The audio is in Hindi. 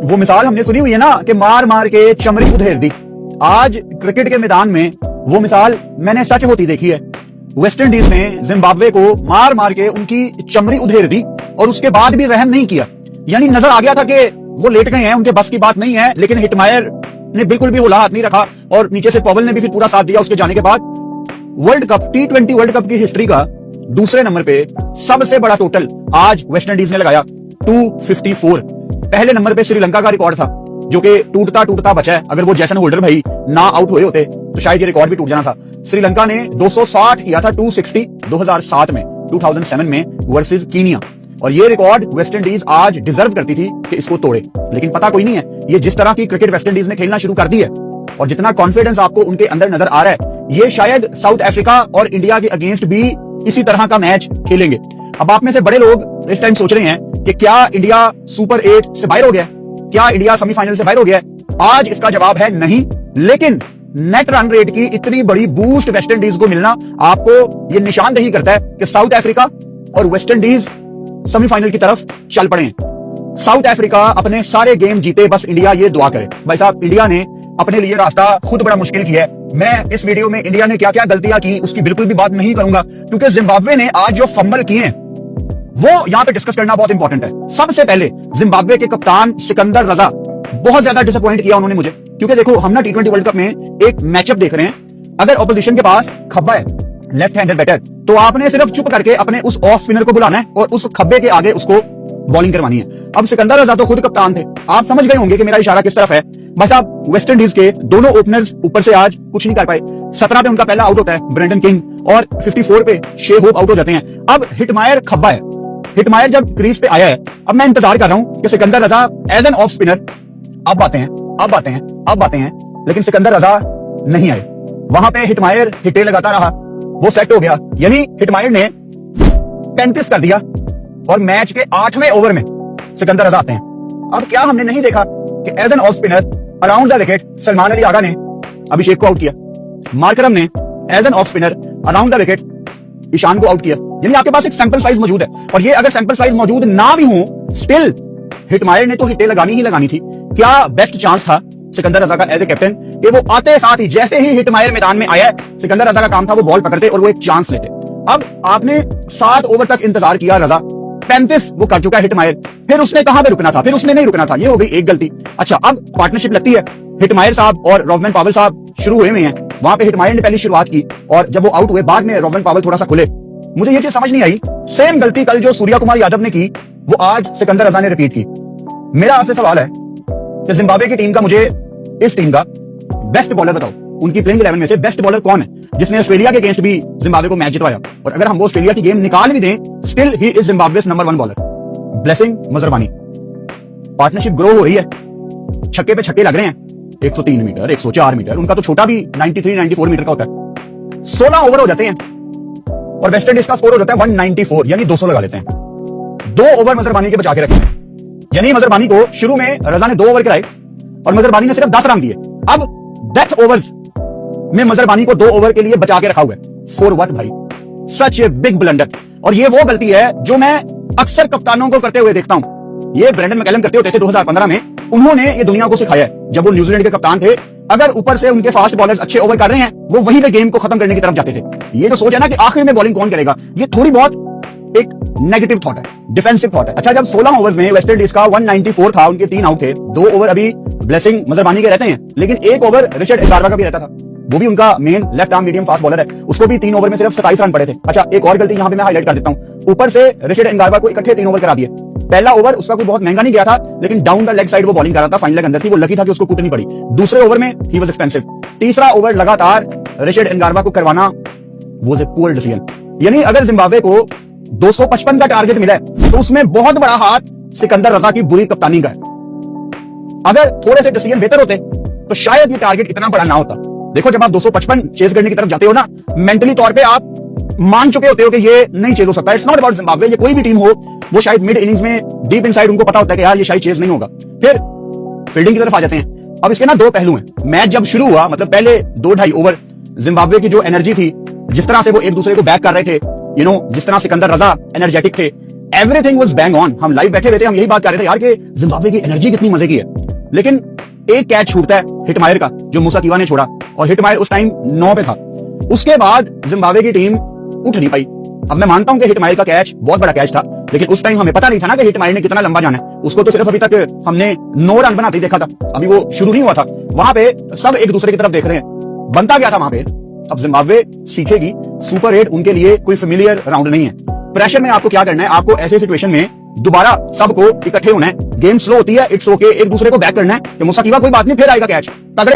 वो मिसाल हमने सुनी हुई है ना कि मार मार के चमड़ी उधेड़ दी। आज क्रिकेट के मैदान में वो मिसाल मैंने सच होती देखी है। वेस्ट इंडीज ने जिम्बाब्वे को मार मार के उनकी चमड़ी उधेड़ दी और उसके बाद भी रहम नहीं किया। यानी नजर आ गया था कि वो लेट गए हैं, उनके बस की बात नहीं है, लेकिन हिटमायर ने बिल्कुल भी होला हाथ नहीं रखा और नीचे से पॉवेल ने भी फिर पूरा साथ दिया। उसके जाने के बाद world cup T20 world cup की हिस्ट्री का दूसरे नंबर पे सबसे बड़ा टोटल आज वेस्ट इंडीज ने लगाया 254। पहले नंबर पे श्रीलंका का रिकॉर्ड था जो कि टूटता टूटता बचा है। अगर वो जैसन होल्डर भाई ना आउट हुए होते तो शायद ये रिकॉर्ड भी टूट जाना था। श्रीलंका ने 260 किया था 260 2007 में 2007 में वर्सेस कीनिया, और ये रिकॉर्ड वेस्ट इंडीज आज डिजर्व करती थी कि इसको तोड़े, लेकिन पता कोई नहीं है। ये जिस तरह की क्रिकेट वेस्ट इंडीज ने खेलना शुरू कर दी है और जितना कॉन्फिडेंस आपको उनके अंदर नजर आ रहा है, ये शायद साउथ अफ्रीका और इंडिया के अगेंस्ट भी इसी तरह का मैच खेलेंगे। अब आप में से बड़े लोग इस टाइम सोच रहे हैं कि क्या इंडिया सुपर 8 से बाहर हो गया, क्या इंडिया सेमीफाइनल से बाहर हो गया? आज इसका जवाब है नहीं, लेकिन नेट रन रेट की इतनी बड़ी बूस्ट वेस्ट इंडीज को मिलना आपको ये निशानदेही करता है कि साउथ अफ्रीका और वेस्ट इंडीज सेमीफाइनल की तरफ चल पड़े हैं। साउथ अफ्रीका अपने सारे गेम जीते, बस इंडिया ये दुआ करे। भाई साहब, इंडिया ने अपने लिए रास्ता खुद बड़ा मुश्किल किया है। मैं इस वीडियो में इंडिया ने क्या क्या गलतियां की उसकी बिल्कुल भी बात नहीं करूंगा, क्योंकि जिम्बाब्वे ने आज जो फंबल किए हैं वो यहां पे डिस्कस करना बहुत इंपॉर्टेंट है। सबसे पहले जिम्बाब्वे के कप्तान सिकंदर रजा, बहुत ज्यादा डिसअपॉइंट किया उन्होंने मुझे, क्योंकि देखो हम ना T20 वर्ल्ड कप में एक मैचअप देख रहे हैं। अगर ऑपोजिशन के पास खब्बा है, लेफ्ट हैंडर बैटर, तो आपने सिर्फ चुप करके अपने उस ऑफ स्पिनर को बुलाना है और उस खब्बे के आगे उसको बॉलिंग करवानी है। अब सिकंदर रजा तो खुद कप्तान थे, आप समझ गए होंगे कि मेरा इशारा किस तरफ है। भाई साहब, वेस्ट इंडीज के दोनों ओपनर्स ऊपर से आज कुछ नहीं कर पाए। 17 पे उनका पहला आउट होता है ब्रेंडन किंग और 54 पे शे होप आउट हो जाते हैं। अब हिटमायर खब्बा है, हिटमायर जब क्रीज पे आया है, अब मैं इंतजार कर रहा हूं कि सिकंदर रजा एज एन ऑफ स्पिनर अब आते हैं, अब आते हैं, अब आते हैं, लेकिन सिकंदर रजा नहीं आए। वहां पे हिटमायर हिटे लगाता रहा, वो सेट हो गया। यानी हिटमायर ने 35 कर दिया और मैच के 8वें ओवर में सिकंदर रजा आते हैं। अब क्या हमने नहीं देखा कि as an off spinner around the wicket Salman Ali Agha ने अभिषेक को आउट किया, मार्करम ने as an off spinner around the wicket Ishan को आउट किया। यानी आपके पास एक सैंपल साइज मौजूद है, और ये अगर सैंपल साइज मौजूद ना भी हो, स्टिल हिटमायर ने तो हिटे लगानी ही लगानी थी। क्या बेस्ट चांस था सिकंदर रजा का एज ए कैप्टन कि वो आते साथ ही जैसे ही हिटमायर मैदान में आया, सिकंदर रजा का काम था वो बॉल पकड़ते और वो एक चांस लेते। अब आपने 7 ओवर तक इंतजार किया, रजा 35 वो कर चुका है हिटमायर, फिर उसने कहां पे रुकना था, फिर उसने नहीं रुकना था, ये हो गई एक गलती। अच्छा, अब पार्टनरशिप लगती है, हिटमायर साहब और रोवमन पावेल साहब शुरू हुए हैं। वहां पे हिटमायर ने पहली शुरुआत की और जब वो आउट हुए बाद में रोवमन पावेल थोड़ा सा खुले। मुझे ये चीज समझ नहीं आई, सेम गलती कल जो सूर्या कुमार यादव ने की वो आज सिकंदर रजा ने रिपीट की। मेरा आपसे सवाल है कि जिम्बाब्वे की टीम का, मुझे इस टीम का बेस्ट बॉलर बताओ, उनकी प्लेइंग 11 में से बेस्ट बॉलर कौन है जिसने ऑस्ट्रेलिया के अगेंस्ट भी जिम्बाब्वे को मैच जितवाया? और अगर हम वो ऑस्ट्रेलिया की गेम निकाल भी दें, still he is Zimbabwe's number 1 bowler. Blessing Muzarabani, partnership grow हो रही है, छक्के पे छक्के लग रहे हैं, 103 मीटर 104 मीटर, उनका तो छोटा भी 93-94 मीटर का होता है। 16 ओवर हो जाते हैं और वेस्ट इंडीज का स्कोर हो जाता है 194, यानी 200 लगा लेते हैं। 2 ओवर मजरबानी के बचा के रखे, यानी मजरबानी को शुरू में रजा ने 2 ओवर कराए और मजरबानी ने सिर्फ 10 रन दिए। अब डेथ ओवर्स में मजरबानी को 2 ओवर के लिए बचा के रखा हुआ है। फॉर व्हाट भाई? सच ए बिग ब्लंडर। और ये वो गलती है जो मैं अक्सर कप्तानों को करते हुए देखता हूं। ये ब्रेंडन मैकलम करते होते थे 2015 में, उन्होंने ये दुनिया को सिखाया है जब वो न्यूजीलैंड के कप्तान थे। अगर ऊपर से उनके फास्ट बॉलर्स अच्छे ओवर कर रहे हैं, वो वहीं पे गेम को खत्म करने की तरफ जाते थे। ये जो सोच है ना कि आखिर में बॉलिंग कौन करेगा, ये थोड़ी बहुत एक नेगेटिव थॉट है, डिफेंसिव थॉट है। अच्छा, जब 16 ओवर्स में वेस्ट इंडीज का 194 था, उनके 3 आउट थे, 2 ओवर अभी ब्लेसिंग मजरबानी के रहते हैं, लेकिन 1 ओवर रिचर्ड एंगारवा का भी रहता था, वो भी उनका main left arm medium fast bowler है, उसको भी 3 ओवर में सिर्फ 27 रन पड़े थे। अच्छा, एक और गलती यहां पे मैं हाईलाइट कर देता हूं, ऊपर से रिचर्ड एंगारवा को इकट्ठे 3 ओवर करा दिए। पहला ओवर उसका कोई बहुत महंगा नहीं गया था, लेकिन डाउन द लेग साइड वो बॉलिंग कर रहा था, फाइन लेग अंदर थी, वो लकी था कि उसको कूटनी पड़ी। दूसरे ओवर में ही वाज एक्सपेंसिव। तीसरा ओवर लगातार रिचर्ड एंगारवा को करवाना वाज ए पुअर डिसीजन। यानी अगर जिम्बाब्वे को 255 का टारगेट मिला है तो उसमें बहुत बड़ा हाथ सिकंदर रजा की बुरी कप्तानी का है। अगर थोड़े से डिसीजन बेहतर होते तो शायद ये टारगेट इतना बड़ा ना होता। देखो, जब आप 255 चेज करने की तरफ जाते हो ना, मेंटली तौर पे आप मान चुके होते हो कि ये नहीं चेज हो सकता। इट्स नॉट अबाउट जिम्बाब्वे, ये कोई भी टीम हो, वो शायद मिड इनिंग्स में डीप इनसाइड उनको पता होता है कि यार ये शायद चेज नहीं होगा, फिर फील्डिंग की तरफ आ जाते हैं। अब इसके ना 2 पहलू हैं। मैच जब शुरू हुआ, मतलब पहले 2-2.5 ओवर जिम्बाब्वे की जो एनर्जी थी, जिस तरह से वो एक दूसरे को बैक कर रहे थे, जिस तरह सिकंदर रजा एनर्जेटिक थे, एवरीथिंग वाज बैंग ऑन। हम लाइव बैठे हुए थे, हम यही बात कर रहे थे यार कि जिम्बाब्वे की एनर्जी कितनी मजे की है। लेकिन एक कैच छूटता है हिटमायर का, जो मूसा कीवा ने छोड़ा, और हिटमायर उस टाइम 9 पे था। उसके बाद जिम्बाब्वे की टीम उठ नहीं पाई। अब मैं मानता हूं कि हिटमायर का कैच बहुत बड़ा कैच था, लेकिन उस टाइम हमें पता नहीं था ना कि हिटमायर ने कितना लंबा जाना है। उसको तो सिर्फ अभी तक हमने 9 रन बनाते ही देखा था, अभी वो शुरू नहीं हुआ था। वहां पे सब एक दूसरे की तरफ देख रहे हैं, बनता क्या था वहां पे। अब जिम्बाब्वे सीखेगी, सुपर 8 उनके लिए कोई फेमिलियर राउंड नहीं है। प्रेशर में आपको क्या करना है, आपको ऐसे सिचुएशन में दोबारा सबको इकट्ठे होना है। गेम स्लो होती है, इट्स ओके, एक दूसरे को बैक करना है कि मूसा कीवा कोई बात नहीं, फिर आएगा कैच, तगड़े